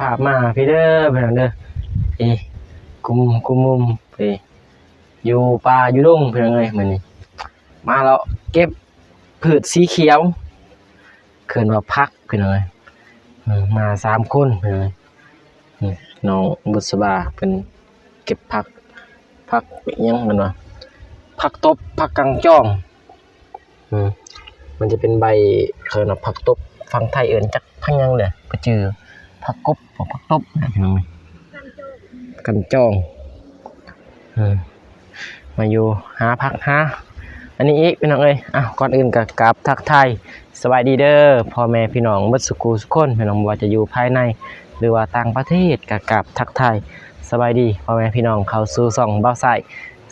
ภาพมาพี่เด้อพี่น้องเด้อพี่กุมมุมพี่อยู่ป่าอยู่ดงพี่น้องเอ้ยมื้อนี้มาแล้วเก็บพืชสีเขียวเขินว่าพักพี่น้องเอ้ยมา3คนพี่น้องเอ้ยน้องบุษบาเป็นเก็บผักยังมันวะผักตบผักกังจ้องมันจะเป็นใบเขินว่าผักตบฟังไทยเอิ้นจักพังยังเลยก็จือผักกบผักตบนะพี่น้องกันจ้องมาอยู่หาผักหาอันนี้อีกพี่น้องเอ้ยก่อนอื่นก็กราบทักทายสวัสดีเด้อพ่อแม่พี่น้องเบิดสุขุสุขคนพี่น้องว่าจะอยู่ภายในหรือว่าต่างประเทศก็กราบทักทายสบายดีพ่อแม่พี่น้องเข้าสู่ช่องเบ้าไส้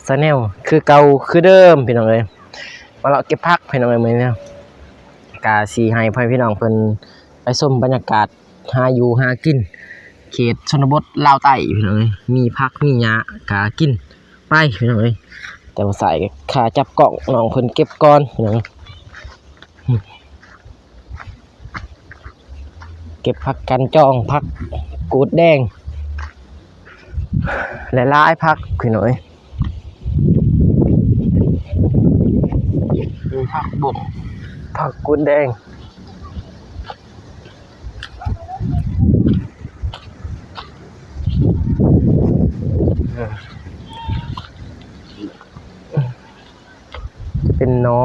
ชาแนลคือเก่าคือเดิมพี่น้องเอ้ยมาเลาะเก็บผักพี่น้องเอ้ยมื้อนี้กาสิให้พ่อพี่น้องเพิ่นไปชมบรรยากาศหาอยู่หากินเขตชนบทลาวใต้พี่น้องเอ้ยมีผักมีหญ้ากากินไปพี่น้องเอ้ยแต่ว่าใส่ขาจับกล่องน้องเพิ่นเก็บก่อนพี่น้องเก็บผักกันจองผักกูดแดงและหลายผักพี่น้องเอ้ยมีผักบกผักกูดแดงเป็นน้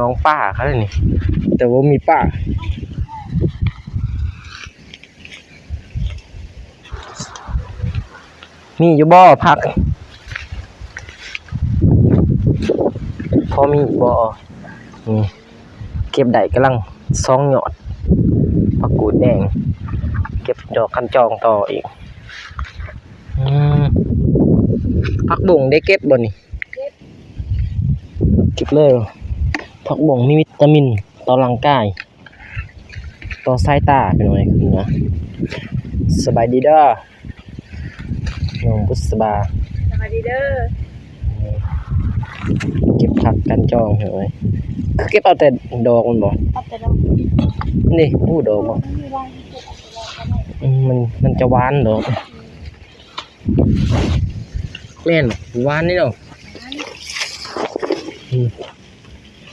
องป้าเขาเลยนี่แต่ว่ามีป้ามีอยู่บ่อผักพอมีบ่อนี่เก็บได้กำลัง2หยอดผักกูดแดงเก็บดอกคันจองต่ออีกผักบุ้งได้เก็บบ่นี่เก็บเลยผักบุ้งมีวิตามินต่อร่างกายต่อสายตาเป็นไงนะสบายดีเด้อน้องบุษบาสวัสดีเด้อเก็บผักกันจองเหรอเก็บเอาแต่ดอกมันบ่เอาแต่ดอกนี่ดอกบ่มันจะหวานดอกแม่นหวานนี่ดอก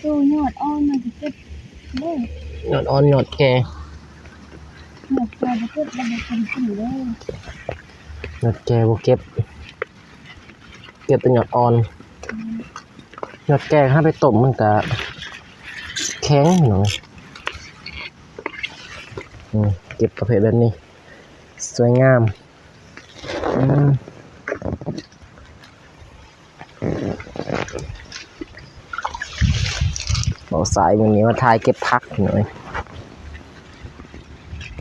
ดูยอดอ่อนมันจะเก็บเด้อยอดอ่อนยอดแก่ยอดแก่จะเก็บมันจะเป็นสีเด้อยอดแก่บ่เก็บเป็นยอดอ่อนยอดแก่ถ้าไปต้มมันก็แข็งหน่อยเก็บประเภทแบบนี้สวยงามบอกสายอย่างนี้ว่าทายเก็บพักหน่อย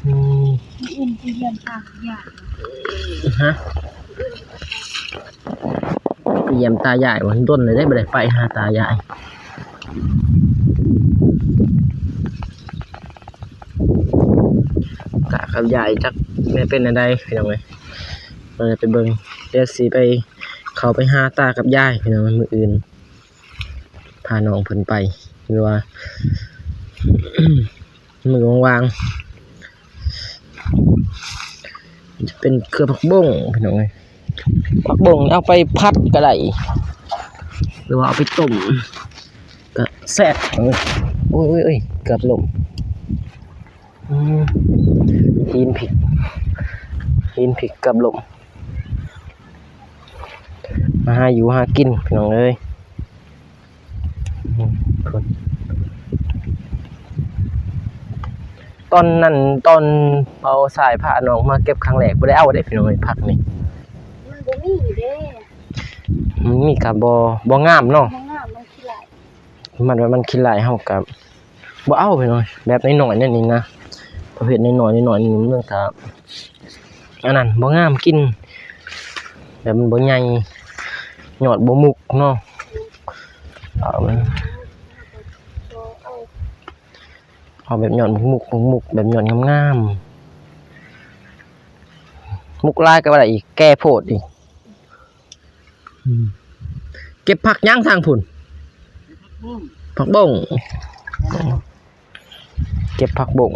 อื่นที่เรียนตากยาฮะเยี่ยมตาใหญ่วันต้นเลยได้ไปหาตาใหญ่ตากับใหญ่จักไม่เป็นอะไรพี่น้องเลยเราจะไปเบิ่งเดี๋ยวสีไปเขาไปหาตากับยายพี่น้องมืออื่นพาน้องเพิ่นไปหรือว่า มือวางจะเป็นเครือผักบุ้งพี่น้องเลยผักบุ้งเอาไปพัดก็ได้หรือว่าเอาไปต้มก็แซ่บโอ้ยเกือบหล่มหินผิกกับหล่มมาหาอยู่หากินพี่น้องเอ้ยตอนเอาสายผ้าน้องมาเก็บครั้งแรกบ่ได้เอาได้พี่น้องเอ้ยผักนี่มันบ่มีเด้มีกับบ่งามเนาะบ่งามมันขี้หลายมันขี้หลายเฮากับบ่เอาพี่น้องแบบน้อยๆนั่นนี่นะประเภทน้อยๆนี่มันก็อันนั้นบ่งามกินแบบมันบ่ใหญ่ยอดบ่มุกเนาะเอาแบบยอดมุกแบบยอดงามๆมุกลายก็บ่ได้อีกแก้โพดอีกเก็บผักย่างทางพุ่นผักบุ้งเก็บผักบุ้ง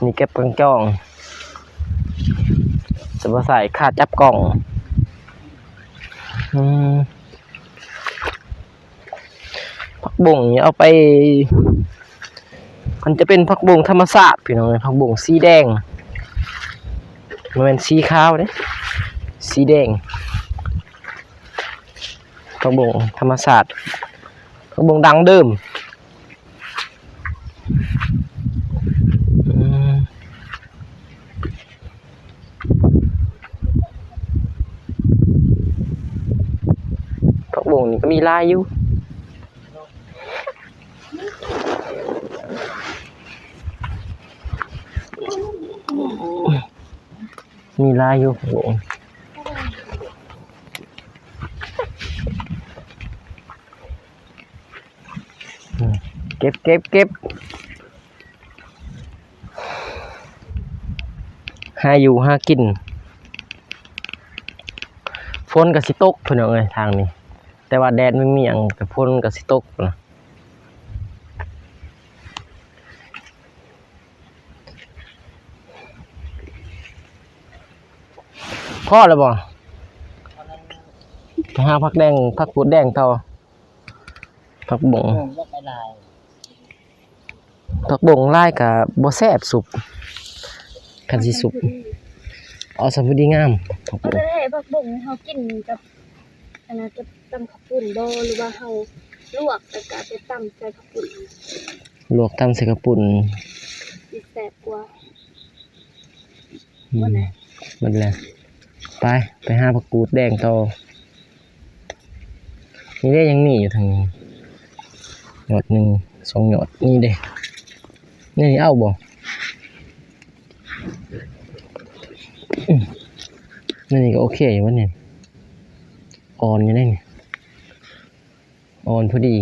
นี่เก็บกระจ้องจะมาใส่ค่าจับกล่องผักบุ้งนี่เอาไปมันจะเป็นผักบุ้งธรรมชาติพี่น้องผักบุ้งสีแดงมันเป็นสีขาวเนี่ยสีแดงผักบุ้งธรรมชาติผักบุ้งดังเดิมผักบุ้งนี่ก็มีลายอยู่มีลายอยู่ผักบุ้งเก็บหาอยู่หากินฝนกับสิตกเพิ่นเอาไงทางนี้แต่ว่าแดดไม่มีหยังกับฝนกับสิตกนะพ่อแล้วบ่ไปหาผักแดงผักกูดแดงต่อผักบงผักบงลายกับบ่แซ่บสุปคันสิสุปเอาสมุดีงามผักบง ได้ผักบุ้งเฮากินกับอันนั้นจะตำข้าวปุ้นบ่หรือว่าเฮาลวกแล้วก็ไปตำใส่ข้าวปุ้น ลวกตำใส่กระปุ่น สิแซ่บกว่า มันแหละไปหาผักกูดแดงต่อนี่ได้ยังมีอยู่ทางนี้หยอดหนึ่งสองหยอดนี่เด้นี่เอาบ่นี่ก็โอเคอยู่วะเนี่ยอ่อนอยู่ได้เนี่ยอ่อนพอดี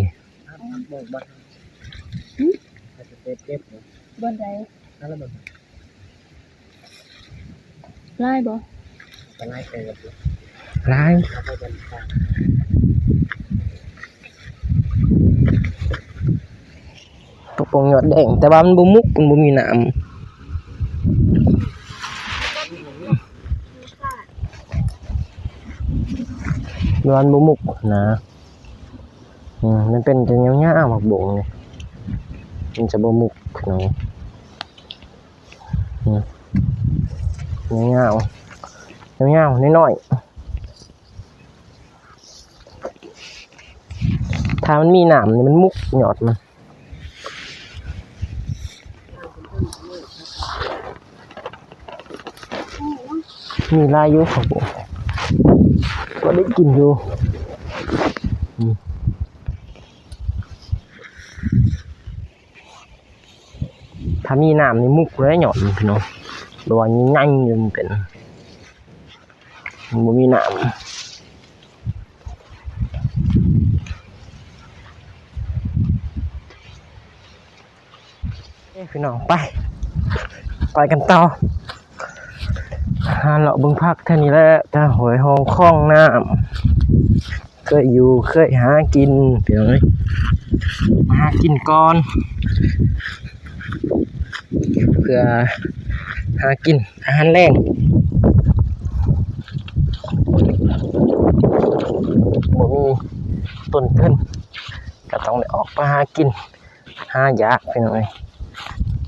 บ่ได้ลายบ่ ร้ายตกปงหยอดแดงแต่ว่ามันบ่มุกมันบ่มีน้ำมันบ่มุกนะมันเป็นจะเงี้ยวๆหมักบงเนี่ยมันจะบ่มุกเนาะเงี้ยวน้อยๆถ้ามันมีน้ำนี่มันมุกหยอดมันมีลายอยู่ครับผมก็ได้กินอยู่ถ้ามีน้ำนี่มุกเลยหยอดมันพี่น้องระวังง่ายๆมันเป็นมันมีน้ำพี่น้องไปกันต่อเราเบิ่งพักแค่นี้แหละถ้าหอยหองคล้องน้ำเคยหากินพี่น้องมาหากินก่อนเพื่อหากินอาหารแรงบ่มีต้นทุนก็ต้องได้ออกมาหากินหายากพี่น้อง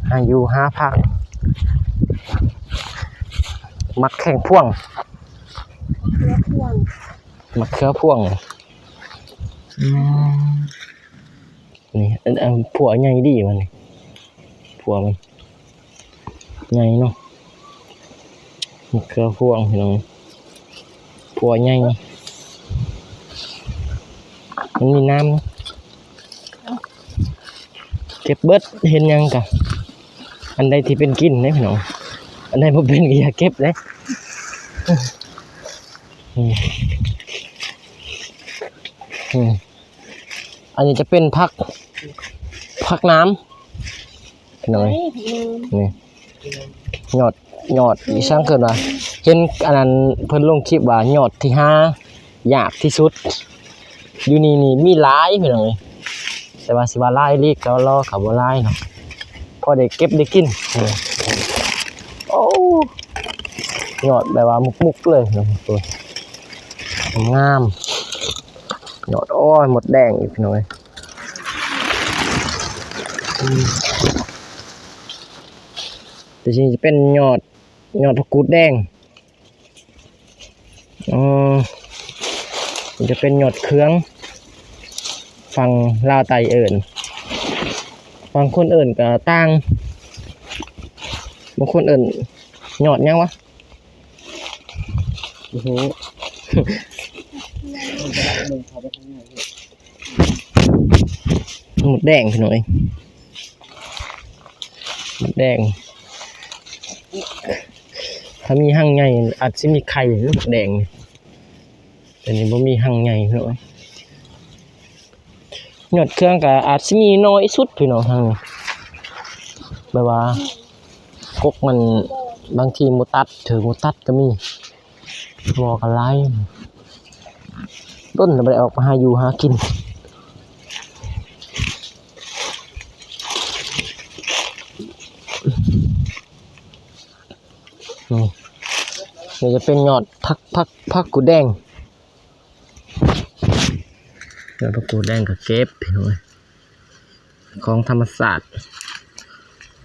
หาอยู่หาพักมักแข่งพ่วงมักเขือพ่วงนี่ผัวใหญ่ดีมันนี่ผัวมันใหญ่เนาะมักเขือพ่วงพี่น้องผัวใหญ่มันมีน้ำเก็บเบิดเห็นยังกะอันใดที่เป็นกินนะพี่น้องอันใดบ่เป็นก็อย่าเก็บเลยอันนี้จะเป็นผักน้ำหน่อยนี่หยอดอีช่างเกินว่าเห็นอันนั้นเพิ่นลงคลิปว่าหยอดที่5ยากที่สุดอยู่นี่มีหลายพี่น้องแต่ว่าสิว่าหลายลีกก็รอเขาบ่หลายเนาะพอได้เก็บได้กิน ยอดแบบว่ามุกๆเลยนะตัวงามยอดอ้อยหมดแดงอีกหน่อยแต่จริงจะเป็นยอดผักกูดแดงมันจะเป็นยอดเครื่องฟังลาวไตเอิญฟังคนเอิญกับต่างบางคนเอิญยอดยังวะโอ้โหหมดแดงพี่หน่อยหมดแดงถ้ามีหั่งใหญ่อาจจะมีไข่หรือหมดแดงแต่นี่บ่มีหั่งใหญ่พี่หน่อยยอดเครื่องก็อาจจะมีน้อยสุดพี่น้องทางนี้แบบว่ากกมันบางทีมุตัดถือมุตัดก็มีบอกอะไรต้นจะไปออกมาหาอยู่หากินนี่จะเป็นยอดผักกูแดงยอดผักกูแดงกับเก็บพี่น้อยของธรรมศาสตร์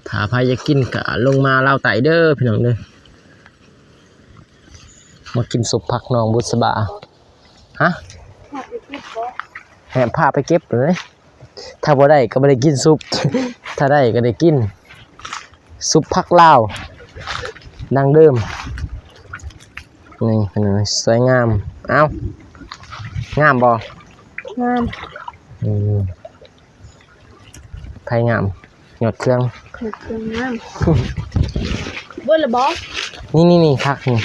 ถ้าใครจะกินก็ลงมาเล่าไต่เด้อพี่น้องเด้อมากินสุปผักหนองบุษบาฮะแอบพาไปเก็บเลยถ้าบ่ได้ก็ไม่ได้กินซุป ถ้าได้ก็ได้กินซุปผักลาวดังเดิมนี่เป็นสวยงามเอ้างามบ่งามไทยงามหยดเครื่องงามเบิ้ลละบอนี่คักนี่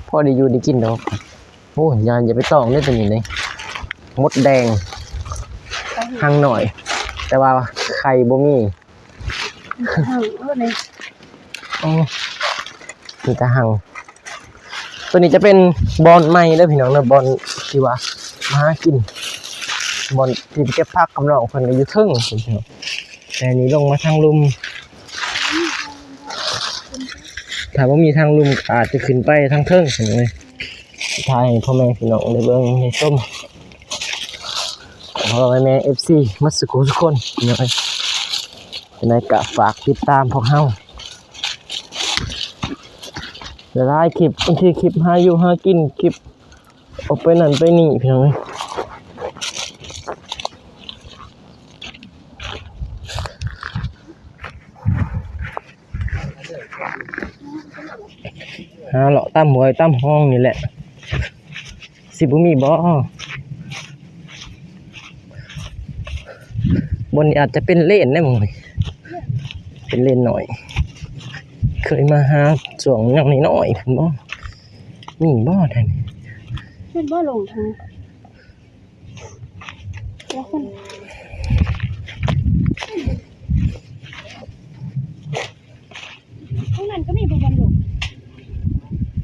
พอได้อยู่ได้กินดอกโอ้ยอย่าไปต้องได้ตัวนี้เลยมดแดงหั่งหน่อยแต่ว่าไข่บ่มีมีแต่หั่งตัวนี้จะเป็นบอลใหม่เด้อพี่น้องนะบอลที่ว่ามาหากินบอลที่เก็บผักกำลังเพิ่นก็อยู่เทิงพี่น้องแต่นี้ลงมาทางลุ่มถ้าว่ามีทางลุ่มอาจจะขึ้นไปทางเทิงเห็นไหมทายพ่อแม่พี่น้องได้เบิ่งให้ชมพ่อแม่ FC มัสกุทุกคนพี่น้องเป็นไงก็ฝากติดตามพวกเฮาหลายคลิปบางทีคลิปหาอยู่หากินคลิปออกไปนั่นไปนี่พี่น้องหาเลาะตั้มหวยตั้มห้องนี่แหละสิบุมีบ่บนนี้อาจจะเป็นเล่นได้มั้งเป็นเล่นหน่อยเคยมาหาส่วงอย่างนี้หน่อยคุณบ่มีบ่แทนเป็นบ่ลงทางแล้วคนข้างนั้นก็มีบ่บอลลง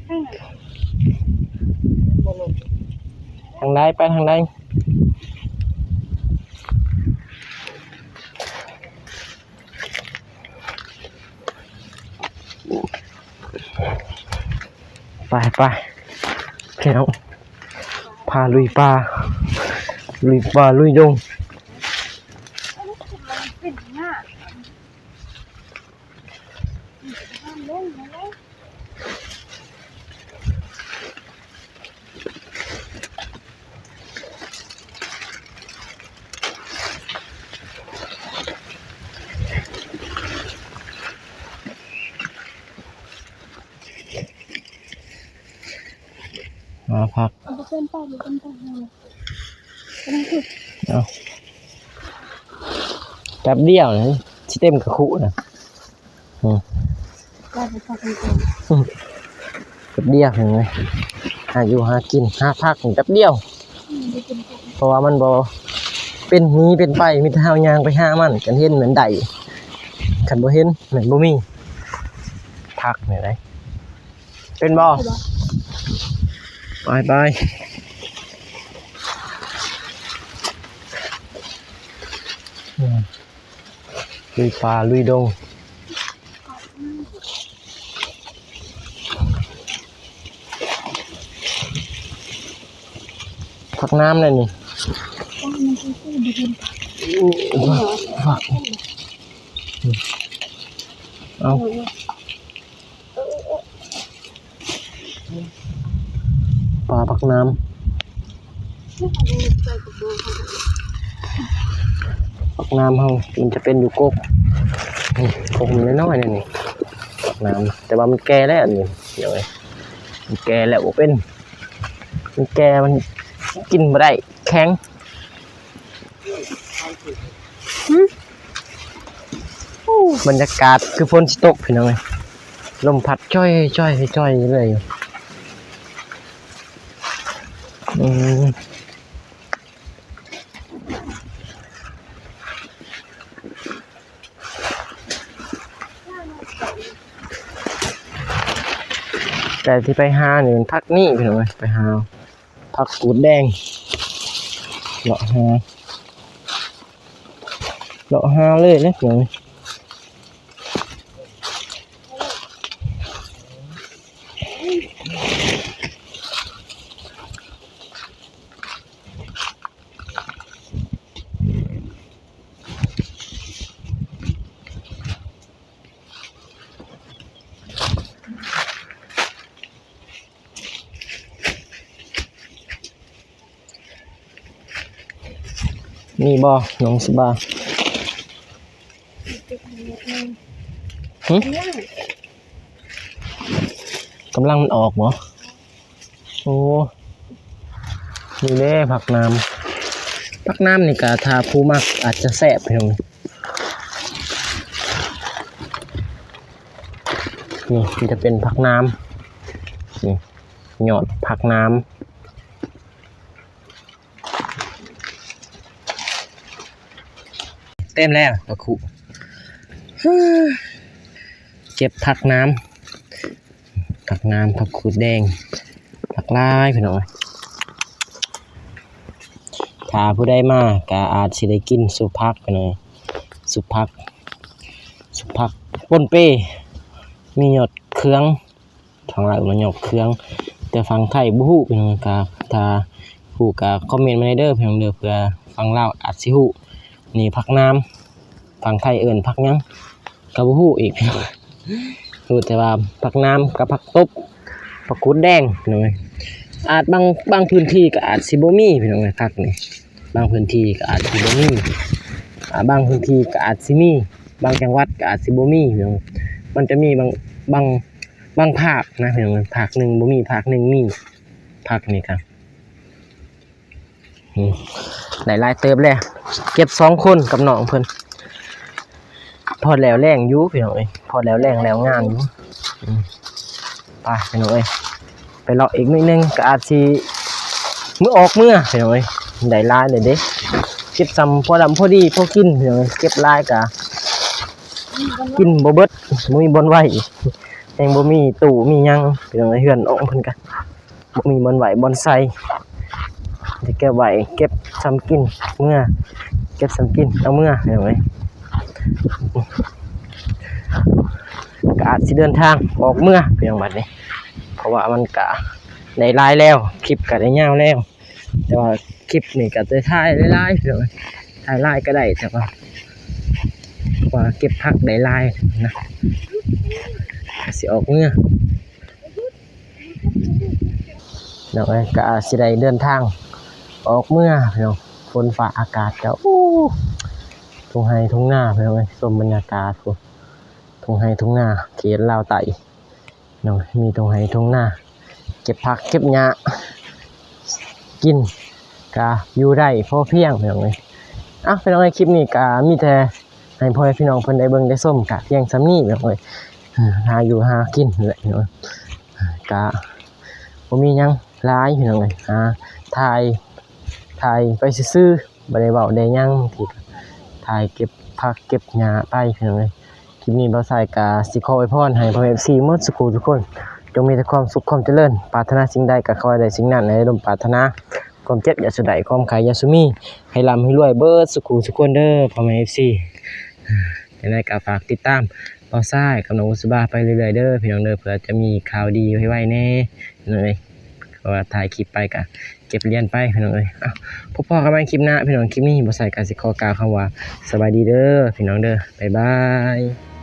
ข้างนั้นทางใดไปทางใดไปพี่น้องพาลุยป่าลุยดงมาพักเอาแป๊บเดียวนะที่เต็มกระคุนะแป๊บเดียวเห็นไหมหาอยู่หากินหาพักแป๊บเดียวเพราะว่ามันบ่เป็นนี้เป็นไปมีแต่เฮายางไปหามันกันเห็นเหมือนใดคันบ่เห็นเหมือนบ่มีพักนี่ได้เป็นบ่ไปลุยป่าลุยดง น้ำเลยนี่ ต้องมันคือซื้อบ่เห็นผัก ผักเอาปลาผักน้ำผักน้ำเขามันจะเป็นอยู่กกนี่กกมันน้อยๆนี่ผักน้ำแต่ว่ามันแก่แล้วนี่เดี๋ยวไอ้มันแก่แล้วบ่เป็นมันแก่มันกินไม่ได้แข็งบรรยากาศคือฝนสิตกพี่น้องเอ้ยลมพัดจ้อยจ้อยจ้อยเลยแต่ที่ไปหาเนี่ยมันพักนี่พี่น้องเอ้ยไปหาพักกูดแดงเลาะหาเลยนะพี่น้องเอ้ยนี่บ่น้องสบายกำลังมันออกเหรอโอ้นี่เด้ผักน้ำนี่กะทาผู้มักอาจจะแสบเพียงนี่มันจะเป็นผักน้ำนี่หยอดผักน้ำเต็มแล้วตะคุเก็บผักน้ำผักขูดแดงผักลายพี่น้อยถ้าผู้ใดมาก็อาจสิได้กินสุพักไปหน่อยสุพักป่นเป้มีหยดเครื่องทางเรามันหยดเครื่องแต่ฟังไทยบ่ฮู้พี่น้องก็ถ้าฮู้ก็คอมเมนต์มาในเด้อพี่น้องเด้อเพื่อฟังลาวอาจสิฮู้นี่ผักน้ำฟังไทยเอิ้นผักหยังก็บ่ฮู้อีกพี่น้องรู้แต่ว่าผักน้ำกับผักตบผักกูดแดงพี่น้องอาจบางพื้นที่ก็อาจสิบ่มีพี่น้องผักนี่บางพื้นที่ก็อาจสิบ่มีบางพื้นที่ก็อาจสิมีบางจังหวัดก็อาจสิบ่มีพี่น้องมันจะมีบางภาคนะพี่น้องภาคหนึ่งบ่มีภาคหนึ่งมีภาคนี้ครับหลายเติบเลยเก็บ2คนกับน้องเพิ่นพอแล้วแรงอยู่พี่น้องเอ้ยพอแล้วแรงแล้วงานอยู่ไปพี่น้องเอ้ยไปเลาะอีกนิดนึงก็อาจสิมื้อออกเมื่อพี่น้องเอ้ยได้หลายเลยเด้เก็บซ้ำพอดำพอดีพอกินพี่น้องเอ้ยเก็บหลายก็กินบ่เบิดบ่มีบ่อนไว้ยังบ่มีตู้มีหยังพี่น้องเอ้ยเฮือนออกเพิ่นก็บ่มีบ่อนไว้บ่อนใส่จะเก็บไว้เก็บซ้ำกินเมื่อเก็บซ้ำกินเอาเมื่อพี่น้องเอ้ยก็อาจสิเดินทางออกเมื่อเพียงบัดนี้เพราะว่ามันก็ได้หลายแล้วคลิปก็ได้ยาวแล้วแต่ว่าคลิปนี่ก็จะถ่ายหลายๆเพียงถ่ายหลายก็ได้แต่ว่าเก็บผักได้หลายนะสิออกเมื่อแล้วก็อาจสิได้เดินทางออกเมื่อเพียงฝนฟ้าอากาศก็ทุ่งไร่ทุ่งนาเพียงชมบรรยากาศทุ่งไร่ทุ่งนาเขตลาวใต้เนาะมีทุ่งไร่ทุ่งนาเก็บผักเก็บหญ้ากินก็อยู่ได้พอเพียงพี่น้องเอ้ยพี่น้องในคลิปนี้ก็มีแต่ให้พ่อแม่พี่น้องเพิ่นได้เบิ่งได้ชมก็เพียงส่ำนี้พี่น้องเอ้ยหาอยู่หากินนั่นแหละพี่น้องก็บ่มีหยังหลายพี่น้องเอ้ยถ่ายไปซื่อๆบ่ได้เว้าได้หยังที่ถ่ายเก็บผักเก็บหญ้าไปพี่น้องเอ้ยคลิปนี้บ่ใส่ก็สิขออวยพรให้พ่อแม่ FC หมดสุขทุกคนจงมีแต่ความสุขความเจริญปรารถนาสิ่งใดก็ขอให้ได้สิ่งนั้นในร่มปรารถนาความเจ็บอย่าสุดใดความขายอย่าสุมีให้ร่ำให้รวยเบิดสุขทุกคนเด้อพ่อแม่ FC ยังไงก็ฝากติดตามเบาซ้ายกับน้องอุสบาไปเรื่อยๆเด้อพี่น้องเด้อเผื่อจะมีข่าวดีไว้แน่นั่นเองขอ ราะว่าถ่ายคลิปไปก็เก็บเหรียญไปพี่น้องเอ้ยพบพ่อกันใหม่คลิปหน้าพี่น้องคลิปนี้บ่ใส่ก็สิขอกล่าวคำว่าสบายดีเด้อพี่น้องเด้อบ๊ายบาย